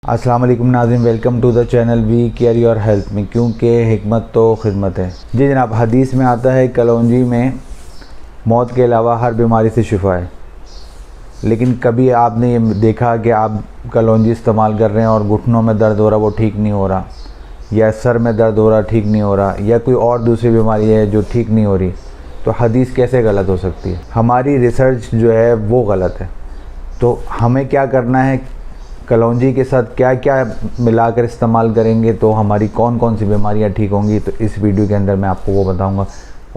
अस्सलाम वालेकुम नाज़रीन, welcome to the channel we care your health में, क्योंकि हिकमत तो खिदमत है। जी जनाब, हदीस में आता है कलौंजी में मौत के अलावा हर बीमारी से शिफा है। लेकिन कभी आपने ये देखा कि आप कलौंजी इस्तेमाल कर रहे हैं और घुटनों में दर्द हो रहा, वो ठीक नहीं हो रहा, या सर में दर्द हो रहा ठीक नहीं हो रहा, या कोई और दूसरी बीमारी है जो ठीक नहीं हो रही, तो हदीस कैसे गलत हो सकती है? हमारी रिसर्च जो है वो गलत है। तो हमें क्या करना है, कलौंजी के साथ क्या क्या मिलाकर इस्तेमाल करेंगे तो हमारी कौन कौन सी बीमारियां ठीक होंगी, तो इस वीडियो के अंदर मैं आपको वो बताऊंगा।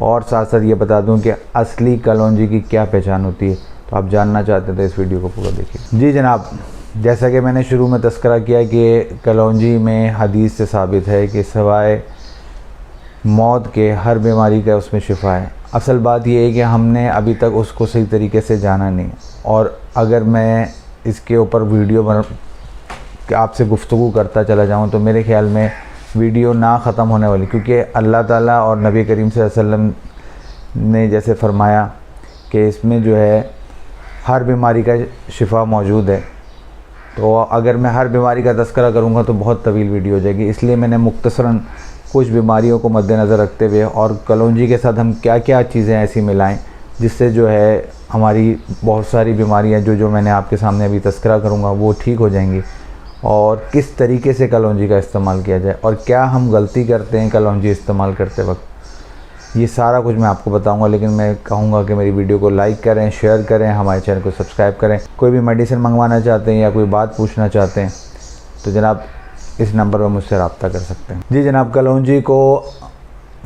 और साथ साथ ये बता दूं कि असली कलौंजी की क्या पहचान होती है। तो आप जानना चाहते थे, इस वीडियो को पूरा देखिए। जी जनाब, जैसा कि मैंने शुरू में तस्करा किया कि कलौंजी में हदीस से साबित है कि सिवाय मौत के हर बीमारी का उसमें शिफा है। असल बात यह है कि हमने अभी तक उसको सही तरीके से जाना नहीं, और अगर मैं इसके ऊपर वीडियो आपसे गुफ्तगू करता चला जाऊं तो मेरे ख्याल में वीडियो ना ख़त्म होने वाली, क्योंकि अल्लाह ताला और नबी करीम सल्लल्लाहु अलैहि वसल्लम ने जैसे फरमाया कि इसमें जो है हर बीमारी का शिफा मौजूद है। तो अगर मैं हर बीमारी का तज़किरा करूंगा तो बहुत तवील वीडियो हो जाएगी, इसलिए मैंने मुख्तसरन कुछ बीमारियों को मद्देनज़र रखते हुए और कलौंजी के साथ हम क्या क्या चीज़ें ऐसी मिलाएं जिससे जो है हमारी बहुत सारी बीमारियां जो मैंने आपके सामने अभी तज़किरा करूंगा वो ठीक हो जाएंगी, और किस तरीके से कलौंजी का इस्तेमाल किया जाए और क्या हम गलती करते हैं कलौंजी इस्तेमाल करते वक्त, ये सारा कुछ मैं आपको बताऊंगा। लेकिन मैं कहूँगा कि मेरी वीडियो को लाइक करें, शेयर करें, हमारे चैनल को सब्सक्राइब करें। कोई भी मेडिसिन मंगवाना चाहते हैं या कोई बात पूछना चाहते हैं तो जनाब इस नंबर पर मुझसे रब्ता कर सकते हैं। जी जनाब, कलौंजी को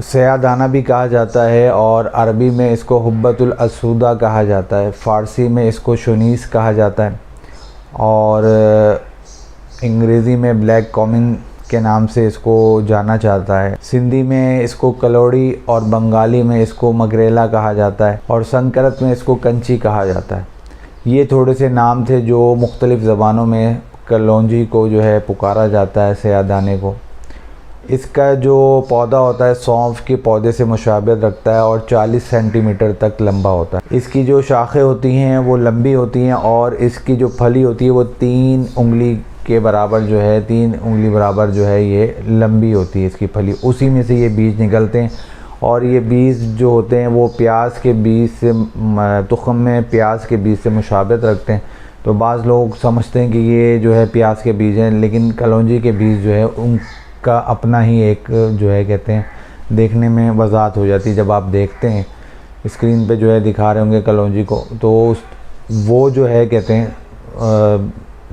सयादाना भी कहा जाता है, और अरबी में इसको हुब्बतुल असूदा कहा जाता है, फ़ारसी में इसको शुनीस कहा जाता है, और अंग्रेज़ी में ब्लैक कॉमिन के नाम से इसको जाना जाता है। सिंधी में इसको कलौड़ी और बंगाली में इसको मगरेला कहा जाता है, और संस्कृत में इसको कंची कहा जाता है। ये थोड़े से नाम थे जो मुख्तलिफ़ ज़बानों में कलौंजी को जो है पुकारा जाता है, सयादाने को। इसका जो पौधा होता है सौंफ के पौधे से मुशाबहत रखता है और 40 सेंटीमीटर तक लंबा होता है। इसकी जो शाखें होती हैं वो लंबी होती हैं, और इसकी जो फली होती है वो 3 उंगली के बराबर जो है, 3 उंगली बराबर जो है ये लंबी होती है इसकी फली। उसी में से ये बीज निकलते हैं, और ये बीज जो होते हैं वो प्याज के बीज से, तुख़्म में प्याज के बीज से मुशाबहत रखते हैं। तो बाज़ लोग समझते हैं कि ये जो है प्याज के बीज हैं, लेकिन कलौंजी के बीज जो है उनका अपना ही एक जो है कहते हैं देखने में वज़ाहत हो जाती है। जब आप देखते हैं स्क्रीन पे जो है दिखा रहे होंगे कलौंजी को, तो वो जो है कहते हैं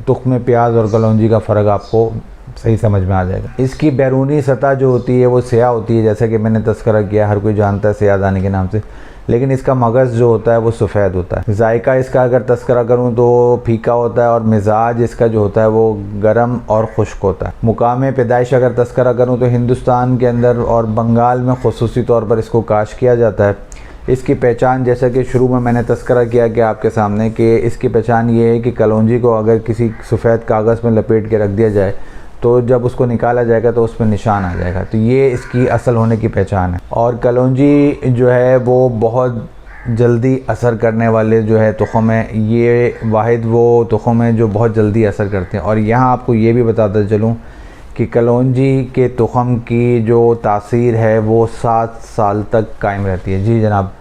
तुख़्म में प्याज और कलौंजी का फ़र्क आपको सही समझ में आ जाएगा। इसकी बैरूनी सतह जो होती है वो स्याह होती है, जैसा कि मैंने तज़किरा किया, हर कोई जानता है सयादाने के नाम से, लेकिन इसका मगज़ जो होता है वो सफ़ेद होता है। जायका इसका अगर तज़किरा करूँ तो फीका होता है, और मिजाज इसका जो होता है वो गर्म और खुश्क होता है। मुकाम पैदाइश अगर तज़किरा करूँ तो हिंदुस्तान के अंदर और बंगाल में ख़ुसूसी तौर पर इसको काश्त किया जाता है। इसकी पहचान, जैसा कि शुरू में मैंने तज़किरा किया कि आपके सामने, कि इसकी पहचान ये है कि कलौंजी को अगर किसी सफ़ेद कागज़ में लपेट के रख दिया जाए तो जब उसको निकाला जाएगा तो उसमें निशान आ जाएगा। तो ये इसकी असल होने की पहचान है। और कलौंजी जो है वो बहुत जल्दी असर करने वाले जो है तुख़्म है, ये वाहिद वो तुख़्म है जो बहुत जल्दी असर करते हैं। और यहाँ आपको ये भी बताता चलूँ कि कलौंजी के तुख़्म की जो तासीर है वो 7 साल तक कायम रहती है। जी जनाब,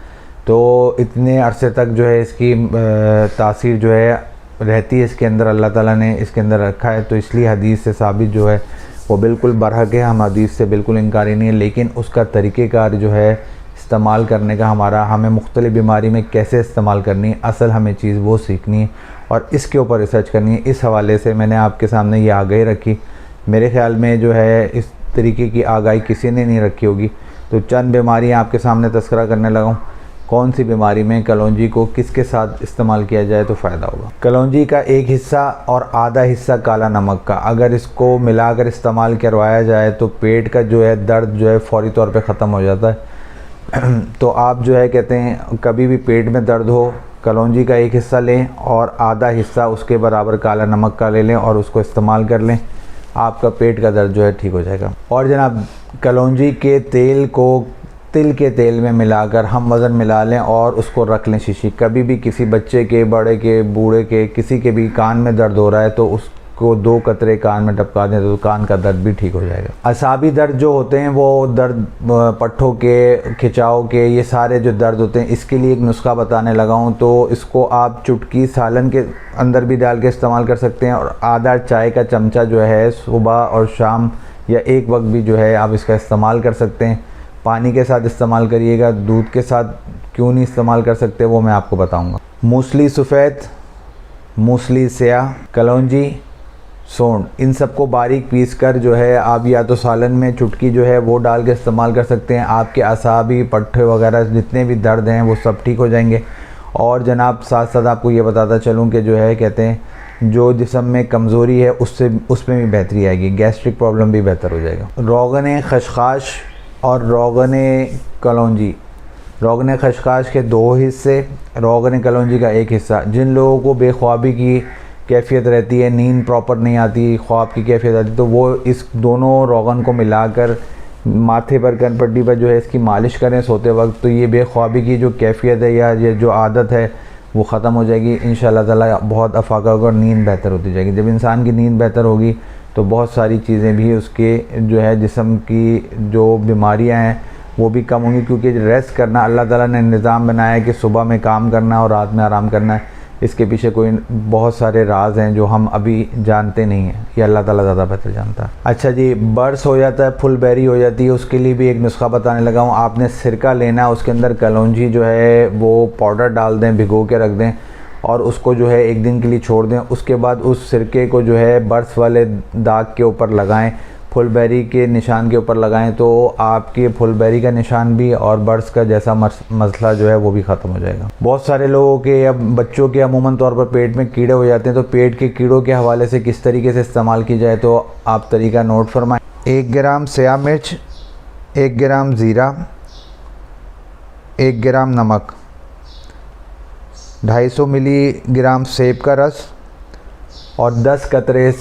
तो इतने अरसे तक जो है इसकी तासीर जो है रहती है इसके अंदर, अल्लाह ताला ने इसके अंदर रखा है। तो इसलिए हदीस से साबित जो है वो बिल्कुल बरहक है, हम हदीस से बिल्कुल इनकारी नहीं है, लेकिन उसका तरीक़ेकार जो है इस्तेमाल करने का हमें मुख्तलिफ़ बीमारी में कैसे इस्तेमाल करनी है, असल हमें चीज़ वो सीखनी है और इसके ऊपर रिसर्च करनी है। इस हवाले से मैंने आपके सामने ये आगाही रखी। मेरे ख़्याल में जो है इस तरीके की आगाही किसी ने नहीं रखी होगी। तो चंद बीमारियाँ आपके सामने तज़किरा करने लगा हूँ, कौन सी बीमारी में कलौंजी को किसके साथ इस्तेमाल किया जाए तो फ़ायदा होगा। कलौंजी का एक हिस्सा और आधा हिस्सा काला नमक का अगर इसको मिलाकर इस्तेमाल करवाया जाए तो पेट का जो है दर्द जो है फ़ौरी तौर पे ख़त्म हो जाता है। तो आप जो है कहते हैं कभी भी पेट में दर्द हो, कलौंजी का एक हिस्सा लें और आधा हिस्सा उसके बराबर काला नमक का ले लें और उसको इस्तेमाल कर लें, आपका पेट का दर्द जो है ठीक हो जाएगा। और जनाब, कलौंजी के तेल को तिल के तेल में मिलाकर हम वज़न मिला लें और उसको रख लें शीशी। कभी भी किसी बच्चे के, बड़े के, बूढ़े के, किसी के भी कान में दर्द हो रहा है तो उस इसको 2 कतरे कान में टपका दें तो कान का दर्द भी ठीक हो जाएगा। असाबी दर्द जो होते हैं वो दर्द पट्ठों के, खिंचाव के, ये सारे जो दर्द होते हैं, इसके लिए एक नुस्खा बताने लगा हूँ। तो इसको आप चुटकी सालन के अंदर भी डाल के इस्तेमाल कर सकते हैं और आधा चाय का चमचा जो है सुबह और शाम या एक वक्त भी जो है आप इसका इस्तेमाल कर सकते हैं। पानी के साथ इस्तेमाल करिएगा, दूध के साथ क्यों नहीं इस्तेमाल कर सकते वो मैं आपको बताऊंगा। मूसली सफ़ेद, मूसली स्याह, कलौंजी, सोंड, इन सबको बारीक पीस कर जो है आप या तो सालन में चुटकी जो है वो डाल के इस्तेमाल कर सकते हैं। आपके असाबी, पट्ठे वगैरह जितने भी दर्द हैं वो सब ठीक हो जाएंगे। और जनाब साथ साथ आपको ये बताता चलूँ कि जो है कहते हैं जो जिस्म में कमज़ोरी है उसमें भी बेहतरी आएगी, गैस्ट्रिक प्रॉब्लम भी बेहतर हो जाएगा। रोगन खशखाश और रोगन कलौंजी, रोगन खशखाश के 2 हिस्से, रोगन कलौंजी का 1 हिस्सा। जिन लोगों को बेख्वाबी की कैफियत रहती है, नींद प्रॉपर नहीं आती, ख्वाब की कैफियत आती, तो वो इस दोनों रोगन को मिलाकर माथे पर, कनपट्टी पर जो है इसकी मालिश करें सोते वक्त, तो ये बेख्वाबी की जो कैफियत है या ये जो आदत है वो ख़त्म हो जाएगी इंशाअल्लाह ताला। बहुत अफाका होगा और नींद बेहतर होती जाएगी। जब इंसान की नींद बेहतर होगी तो बहुत सारी चीज़ें भी उसके जो है जिस्म की जो बीमारियां हैं वो भी कम होंगी, क्योंकि रेस्ट करना अल्लाह ताला ने निज़ाम बनाया है कि सुबह में काम करना और रात में आराम करना है। इसके पीछे कोई बहुत सारे राज हैं जो हम अभी जानते नहीं हैं, ये अल्लाह ताला ज़्यादा बेहतर जानता है। अच्छा जी, बर्स हो जाता है, फुल बेरी हो जाती है, उसके लिए भी एक नुस्खा बताने लगा हूँ। आपने सिरका लेना है, उसके अंदर कलौंजी जो है वो पाउडर डाल दें, भिगो के रख दें और उसको जो है 1 दिन के लिए छोड़ दें। उसके बाद उस सिरके को जो है बर्स वाले दाग के ऊपर लगाएं, फुलबेरी के निशान के ऊपर लगाएं, तो आपके फुलबेरी का निशान भी और बर्स का जैसा मसला जो है वो भी ख़त्म हो जाएगा। बहुत सारे लोगों के या बच्चों के अमूमन तौर पर पेट में कीड़े हो जाते हैं, तो पेट के कीड़ों के हवाले से किस तरीके से इस्तेमाल की जाए तो आप तरीका नोट फरमाएं। 1 ग्राम स्याह मिर्च, 1 ग्राम ज़ीरा, 1 ग्राम नमक, 250 मिलीग्राम सेब का रस और 10 कतरे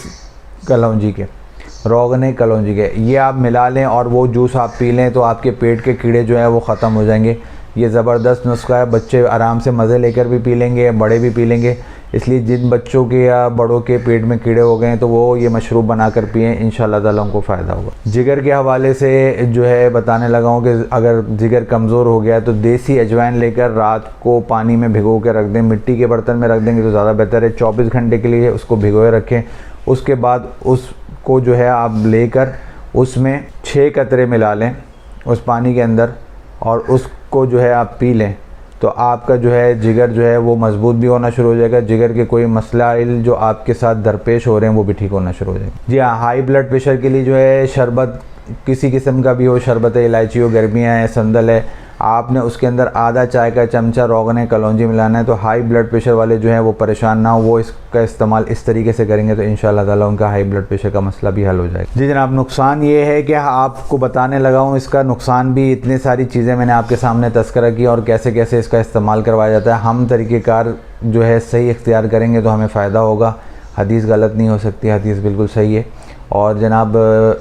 कलौंजी के, रोगन कलौंजी के, ये आप मिला लें और वो जूस आप पी लें तो आपके पेट के कीड़े जो हैं वो ख़त्म हो जाएंगे। ये ज़बरदस्त नुस्खा है, बच्चे आराम से मज़े लेकर भी पी लेंगे, बड़े भी पी लेंगे। इसलिए जिन बच्चों के या बड़ों के पेट में कीड़े हो गए हैं तो वो ये मशरूब बनाकर पिएँ, इंशाअल्लाह ताला उनको फ़ायदा होगा। जिगर के हवाले से जो है बताने लगा हूँ कि अगर जिगर कमज़ोर हो गया तो देसी अजवाइन लेकर रात को पानी में भिगो के रख दें, मिट्टी के बर्तन में रख देंगे तो ज़्यादा बेहतर है। 24 घंटे के लिए उसको भिगोए रखें। उसके बाद उसको जो है आप लेकर उसमें 6 कतरे मिला लें उस पानी के अंदर और उसको जो है आप पी लें, तो आपका जो है जिगर जो है वो मजबूत भी होना शुरू हो जाएगा। जिगर के कोई मसलाइल जो आपके साथ दरपेश हो रहे हैं वो भी ठीक होना शुरू हो जाएगा। जी हाँ, हाई ब्लड प्रेशर के लिए जो है शरबत किसी किस्म का भी हो, शरबत इलायची हो, गर्मियाँ हैं, संदल है, आपने उसके अंदर आधा चाय का चमचा रोगन कलौंजी मिलाना है। तो हाई ब्लड प्रेशर वाले जो हैं वो परेशान ना हो, वो इसका इस्तेमाल इस तरीके से करेंगे तो इंशाअल्लाह ताला उनका हाई ब्लड प्रेशर का मसला भी हल हो जाएगा। जी जनाब, नुकसान ये है कि आपको बताने लगा हूँ इसका नुकसान भी, इतनी सारी चीज़ें मैंने आपके सामने तस्करा की और कैसे कैसे इसका इस्तेमाल करवाया जाता है। हम तरीक़ेकार जो है सही इख्तियार करेंगे तो हमें फ़ायदा होगा। हदीस गलत नहीं हो सकती, हदीस बिल्कुल सही है। और जनाब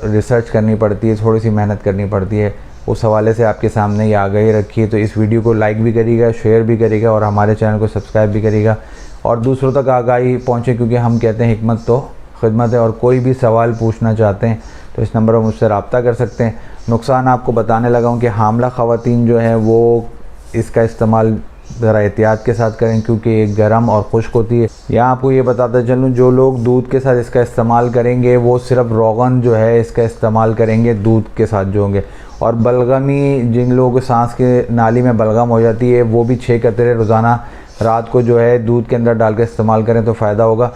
रिसर्च करनी पड़ती है, थोड़ी सी मेहनत करनी पड़ती है, उस हवाले से आपके सामने ये आगाही रखी है। तो इस वीडियो को लाइक भी करिएगा, शेयर भी करिएगा और हमारे चैनल को सब्सक्राइब भी करिएगा और दूसरों तक आगाही पहुँचे, क्योंकि हम कहते हैं हिकमत तो खिदमत है। और कोई भी सवाल पूछना चाहते हैं तो इस नंबर पर मुझसे रब्ता कर सकते हैं। नुकसान आपको बताने लगा हूँ कि हामला ख़वातीन जो हैं वो इसका इस्तेमाल ज़रा एहतियात के साथ करें, क्योंकि ये गर्म और खुश्क होती है। यहाँ आपको ये बताता चलूँ, जो लोग दूध के साथ इसका इस्तेमाल करेंगे वो सिर्फ रोगन जो है इसका इस्तेमाल करेंगे दूध के साथ जो होंगे। और बलगमी, जिन लोगों को सांस के नाली में बलगम हो जाती है, वो भी 6 कतरे रोज़ाना रात को जो है दूध के अंदर डाल कर इस्तेमाल करें तो फ़ायदा होगा।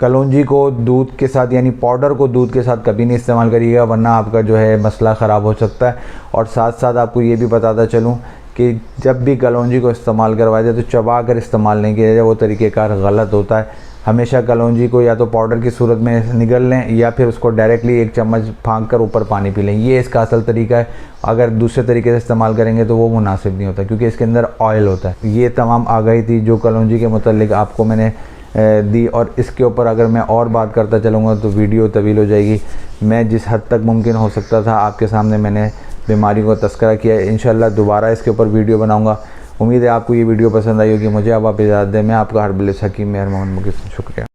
कलौंजी को दूध के साथ यानी पाउडर को दूध के साथ कभी नहीं इस्तेमाल करिएगा, वरना आपका जो है मसला ख़राब हो सकता है। और साथ साथ आपको ये भी बताता चलूँ कि जब भी कलौंजी को इस्तेमाल करवाया जाए तो चबा कर इस्तेमाल नहीं किया जाए, वो तरीक़ेकार गलत होता है। हमेशा कलौंजी को या तो पाउडर की सूरत में निगल लें या फिर उसको डायरेक्टली 1 चम्मच फाँक कर ऊपर पानी पी लें, ये इसका असल तरीका है। अगर दूसरे तरीके से इस्तेमाल करेंगे तो वो मुनासिब नहीं होता, क्योंकि इसके अंदर ऑयल होता है। ये तमाम आगाही थी जो कलौंजी के मुतल्लिक आपको मैंने दी, और इसके ऊपर अगर मैं और बात करता चलूँगा तो वीडियो तवील हो जाएगी। मैं जिस हद तक मुमकिन हो सकता था आपके सामने मैंने बीमारी को तस्करा किया। इंशाअल्लाह दोबारा इसके ऊपर वीडियो बनाऊँगा। उम्मीद है आपको ये वीडियो पसंद आई होगी। मुझे अब आप इजाज़त दें। मैं आपका हरबिल हकीम मेहर मोहम्मद मुकीम, शुक्रिया।